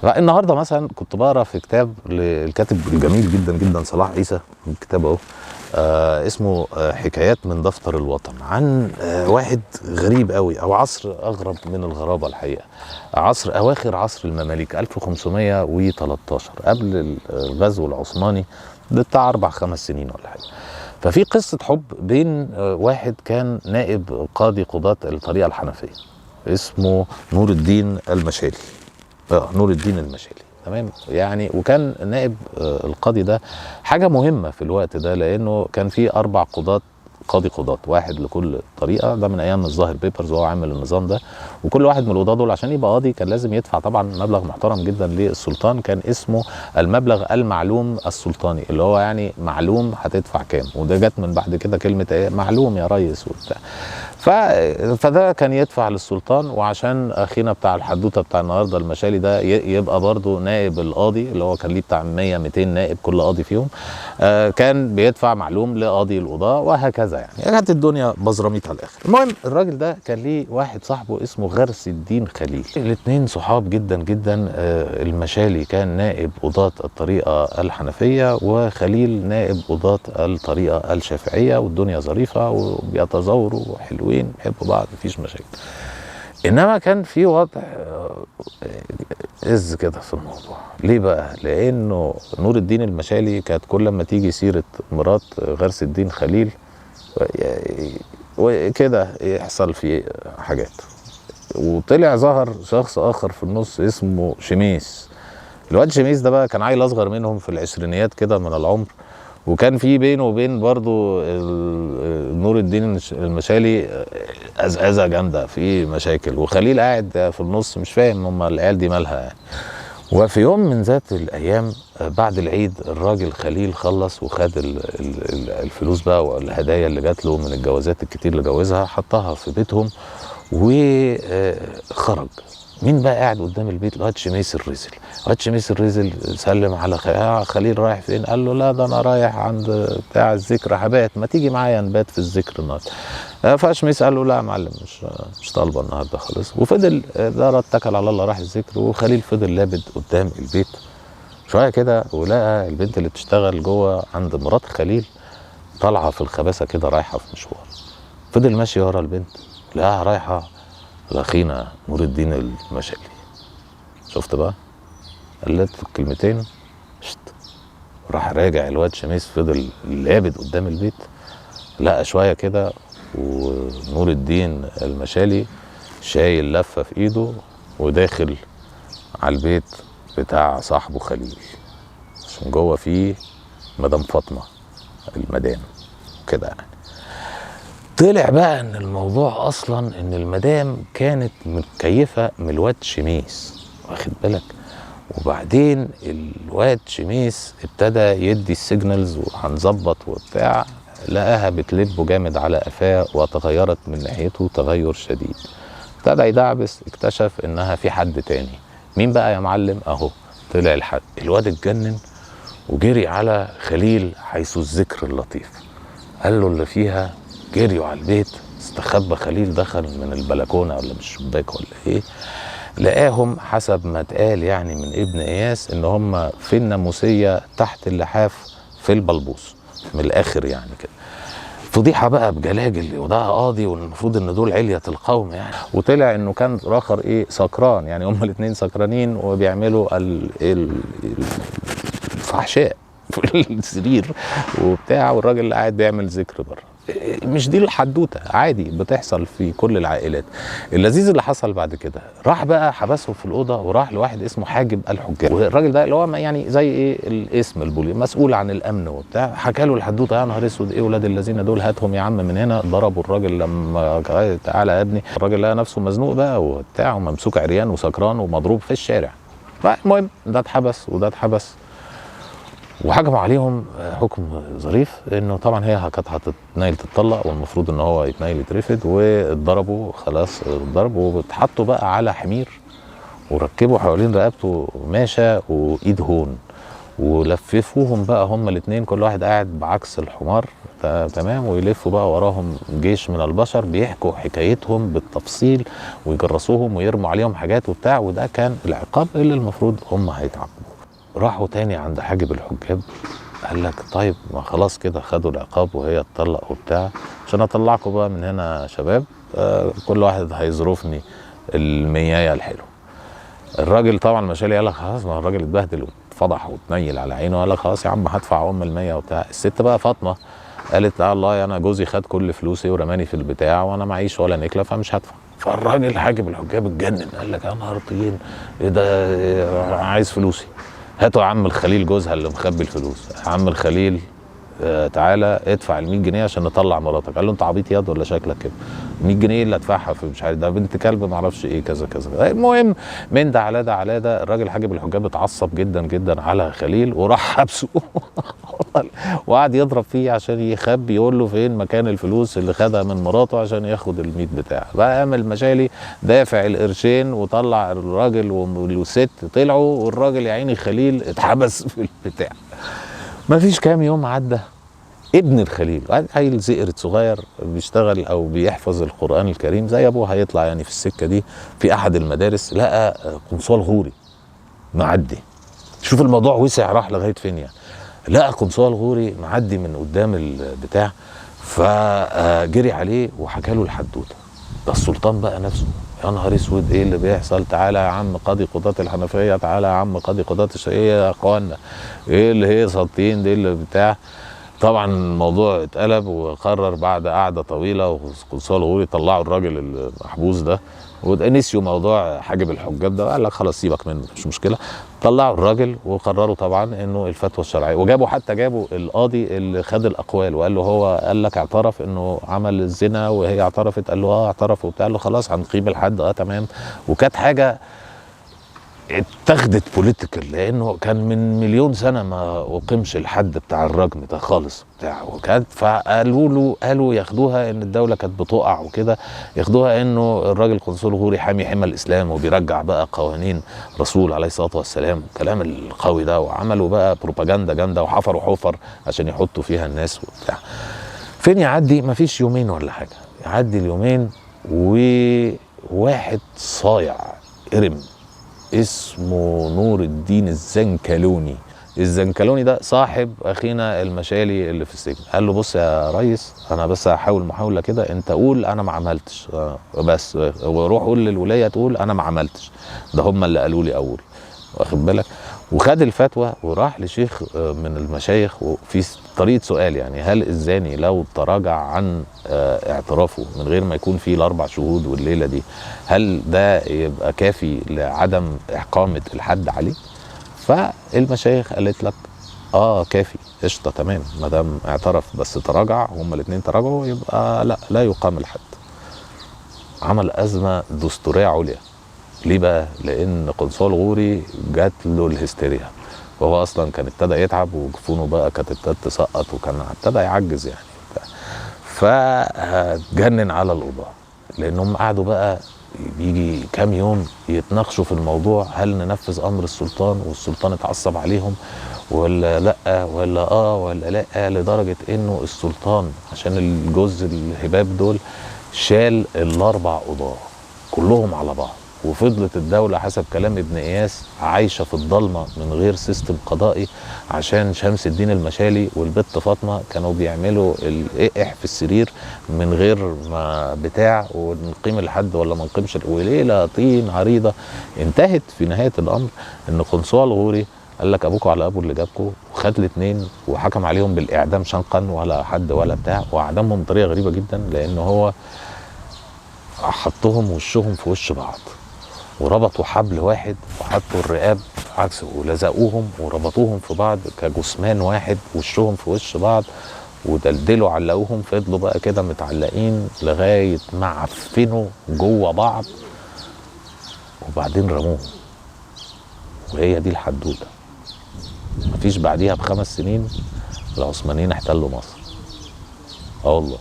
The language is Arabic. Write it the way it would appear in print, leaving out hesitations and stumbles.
النهارده مثلا كنت بقرا في كتاب للكاتب الجميل جدا جدا صلاح عيسى، الكتاب اهو اسمه حكايات من دفتر الوطن، عن واحد غريب قوي، او عصر اغرب من الغرابه الحقيقه. عصر اواخر عصر المماليك 1513 قبل الغزو العثماني بتاع 4-5 سنين ولا حاجه. ففي قصه حب بين واحد كان نائب قاضي قضاة الطريقه الحنفيه اسمه نور الدين المشالي. نور الدين المشالي، تمام يعني. وكان نائب القاضي ده حاجه مهمه في الوقت ده، لانه كان في 4 قضاة، قاضي قضاة واحد لكل طريقه، ده من ايام الظاهر بيبرز وهو عامل النظام ده. وكل واحد من القضاة دول عشان يبقى قاضي كان لازم يدفع طبعا مبلغ محترم جدا للسلطان، كان اسمه المبلغ المعلوم السلطاني، اللي هو يعني معلوم هتدفع كام. وده جت من بعد كده كلمه ايه، معلوم يا ريس وبتاع. فده كان يدفع للسلطان. وعشان اخينا بتاع الحدوته بتاع النهارده المشالي ده يبقى برضه نائب القاضي، اللي هو كان ليه بتاع 100-200 نائب كل قاضي فيهم، كان بيدفع معلوم لقاضي القضاه، وهكذا يعني. كانت الدنيا بزراميط على الاخر. المهم الراجل ده كان ليه واحد صاحبه اسمه غرس الدين خليل، الاثنين صحاب جدا جدا. المشالي كان نائب قضاة الطريقه الحنفيه، وخليل نائب قضاة الطريقه الشافعيه، والدنيا ظريفه وبيتزاوروا حلوين، بيحبوا بعض، مفيش مشاكل. انما كان في وضع إز كده في الموضوع. ليه بقى؟ لانه نور الدين المشالي كانت كل ما تيجي سيره مرات غرس الدين خليل وكده يحصل فيه حاجات. وطلع ظهر شخص اخر في النص اسمه شميس. الواد شميس ده بقى كان عيل اصغر منهم في العشرينيات كده من العمر، وكان في بينه وبين برضو نور الدين المشالي أزأزة جامدة، في مشاكل. وخليل قاعد في النص مش فاهم هم العيال دي مالها يعني. وفي يوم من ذات الأيام بعد العيد الراجل خليل خلص وخد الفلوس بقى والهدايا اللي جات له من الجوازات الكتير اللي جوزها، حطها في بيتهم وخرج. مين بقى قاعد قدام البيت؟ الواد شميس الرزل. الواد شميس الرزل سلم على خليل رايح فين؟ قال له لا ده انا رايح عند بتاع الذكر هبات، ما تيجي معايا نبات في الذكر النهارده. فشميس قال له لا يا معلم مش طالبه النهارده خالص. وفضل ده اتكل على الله راح الذكر، وخليل فضل لابد قدام البيت شويه كده، ولقى البنت اللي بتشتغل جوه عند مرات خليل طالعه في الخباثه كده رايحه في مشوار. فضل ماشي ورا البنت، لقاها رايحه لاخينا نور الدين المشالي. شفت بقى؟ قالت الكلمتين راح راجع الواد شميس، فضل لابد قدام البيت، لقى شويه كده ونور الدين المشالي شايل لفه في ايده وداخل على البيت بتاع صاحبه خليل، عشان جوه فيه مدام فاطمه المدام كده يعني. طلع بقى ان الموضوع اصلا ان المدام كانت متكيفه من الواد شميس، واخد بالك؟ وبعدين الواد شميس ابتدى يدي السيجنالز وهنظبط وبتاع، لقاها بتلبه جامد على قفاه وتغيرت من ناحيته تغير شديد. ابتدى يدعبس، اكتشف انها في حد تاني. مين بقى يا معلم؟ اهو طلع الحد. الواد اتجنن وجري على خليل حيث الذكر اللطيف، قال له اللي فيها. جريوا على البيت، استخبى خليل، دخل من البلكونه ولا من الشباك ولا ايه، لقاهم حسب ما اتقال يعني من ابن اياس ان هم في الناموسيه تحت اللحاف في البلبوس، من الاخر يعني كده. فضيحه بقى بجلاجل، وده قاضي والمفروض ان دول علية القوم يعني. وطلع انه كان الاخر ايه، سكران يعني، هم الاثنين سكرانين وبيعملوا الفحشاء في السرير وبتاع، والراجل اللي قاعد بيعمل ذكر بره. مش دي الحدوته، عادي بتحصل في كل العائلات. اللذيذ اللي حصل بعد كده، راح بقى حبسهم في الاوضه وراح لواحد اسمه حاجب الحجاج، والراجل ده اللي هو يعني زي ايه الاسم البولي، مسؤول عن الامن وبتاع. حكى له الحدوته، يا نهار اسود ايه ولاد الذين دول، هاتهم يا عم من هنا. ضربوا الراجل لما تعالى يا ابني. الراجل لقى نفسه مزنوق بقى وبتاع، وممسوك عريان وسكران ومضروب في الشارع. المهم ده اتحبس وده اتحبس، وحكموا عليهم حكم ظريف، انه طبعا هي كانت هتتنيل تتطلق، والمفروض ان هو يتنيل يترفد، واتضربوا خلاص الضرب، واتحطوا بقى على حمير وركبوا حوالين رقبته ماشى وايد هون، ولففوهم بقى هما الاثنين كل واحد قاعد بعكس الحمار تمام، ويلفوا بقى وراهم جيش من البشر بيحكوا حكايتهم بالتفصيل ويجرسوهم ويرموا عليهم حاجات وبتاع، وده كان العقاب اللي المفروض هم هيتعاقبوا. راحوا تاني عند حاجب الحجاب، قال لك طيب ما خلاص كده خدوا العقاب وهي تطلق وبتاع، عشان اطلعكم بقى من هنا يا شباب، كل واحد هيظروفني الميايه الحلوه. الراجل طبعا مشالي قال لك خلاص، ما الراجل اتبهدل واتفضح واتنيل على عينه، قال لك خلاص يا عم هدفع المية وبتاع. الست بقى فاطمه قالت لا والله انا جوزي خد كل فلوسي ورماني في البتاع وانا معيش ولا نكله فمش هدفع. فالراجل حاجب الحجاب اتجنن، قال لك يا نهار طين ايه ده، عايز فلوسي. هاتوا يا عم الخليل جوزها اللي مخبي الفلوس، يا عم الخليل تعالى ادفع ال 100 جنيه عشان نطلع مراتك. قال له انت عبيط ياض ولا شكلك كده؟ 100 جنيه اللي ادفعها في مش عارف ده بنت كلب ما اعرفش ايه كذا كذا. المهم من ده على ده على ده، الراجل حاجب الحجاب اتعصب جدا جدا على خليل وراح حبسه وقعد يضرب فيه عشان يخبي، يقول له فين مكان الفلوس اللي خدها من مراته عشان ياخد ال 100 بتاعه. بقى قام المشالي دافع القرشين وطلع الراجل والست طلعوا، والراجل يا عيني خليل اتحبس في البتاع. ما فيش كام يوم عدى، ابن الخليل عيل زئرت صغير بيشتغل او بيحفظ القرآن الكريم زي ابوه، هيطلع يعني في السكة دي في احد المدارس، لقى قنصال غوري معدي. شوف الموضوع وسع راح لغاية فين يعني. لقى قنصال غوري معدي من قدام البتاع، فجري عليه وحكى له الحدوته. ده السلطان بقى نفسه، يا نهار اسود ايه اللي بيحصل، تعالى يا عم قاضي قضاة الحنفية، تعالى يا عم قاضي قضاة الشافعية يا اخوانا، ايه اللي هي سلطين دي اللي بتاع. طبعا الموضوع اتقلب، وقرر بعد قعده طويله وقنصال غوري طلعوا الراجل المحبوس ده، ونسيوا موضوع حاجب الحجاب ده، قال لك خلاص سيبك منه مش مشكله. طلعوا الراجل وقرروا طبعا انه الفتوى الشرعيه، وجابوا حتى جابوا القاضي اللي خد الاقوال وقال له هو قال لك اعترف انه عمل الزنا وهي اعترفت، قال له اعترف وبتاع، قال له خلاص هنقيم الحد تمام. وكانت حاجه اتخذت بوليتيكال، لانه كان من مليون سنه ما اقيمش الحد بتاع الرجم ده خالص بتاع، وكانت قالوا ياخدوها ان الدوله كانت بتقع وكده، ياخدوها انه الراجل قنصل غوري حامي حمى الاسلام وبيرجع بقى قوانين رسول عليه الصلاه والسلام، الكلام القوي ده، وعملوا بقى بروباجندا جامده وحفروا حفر عشان يحطوا فيها الناس وبتاع. فين يعدي مفيش يومين ولا حاجه، يعدي اليومين وواحد صايع قرم اسمه نور الدين الزنكلوني. الزنكلوني ده صاحب اخينا المشالي اللي في السجن، قال له بص يا ريس انا بس هحاول محاوله كده، انت قول انا ما عملتش بس، وروح قول للولايه تقول انا ما عملتش، ده هم اللي قالوا لي اول، واخد بالك. وخد الفتوى وراح لشيخ من المشايخ، وفي طريقه سؤال يعني هل الزاني لو تراجع عن اعترافه من غير ما يكون فيه ال4 شهود والليله دي، هل ده يبقى كافي لعدم اقامه الحد عليه؟ فالمشايخ قالت لك كافي قشطه تمام، ما دام اعترف بس تراجع، هما الاثنين تراجعوا، يبقى لا يقام الحد. عمل ازمه دستوريه عليا. ليه بقى؟ لان قنصال غوري جات له الهستيريا، وهو اصلا كان ابتدى يتعب وجفونه بقى كانت ابتدت تسقط وكان ابتدى يعجز يعني، فجنن على القضاة، لانهم قعدوا بقى بيجي كام يوم يتناقشوا في الموضوع، هل ننفذ امر السلطان والسلطان اتعصب عليهم ولا لا ولا لا، لدرجه انه السلطان عشان الجزء الهباب دول شال ال4 قضاة كلهم على بعض، وفضلت الدولة حسب كلام ابن إياس عايشة في الضلمة من غير سيستم قضائي، عشان شمس الدين المشالي والبت فاطمة كانوا بيعملوا الإقح في السرير من غير ما بتاع، ونقيم الحد ولا ما نقيمش، وليلة طين عريضة. انتهت في نهاية الأمر إن قنصال غوري قال لك أبوكوا على أبو اللي جابكوا، وخد الاثنين وحكم عليهم بالإعدام شنقا، ولا حد ولا بتاع، وأعدمهم بطريقة غريبة جدا، لأن هو حطهم وشهم في وش بعض، وربطوا حبل واحد وحطوا الرقاب عكسه ولزقوهم وربطوهم في بعض كجثمان واحد وشهم في وش بعض، ودلدلوا علقوهم، فضلوا بقى كده متعلقين لغايه ما عفنوا جوه بعض، وبعدين رموهم. وهي دي الحدوته. مفيش بعديها ب5 سنين العثمانيين احتلوا مصر. والله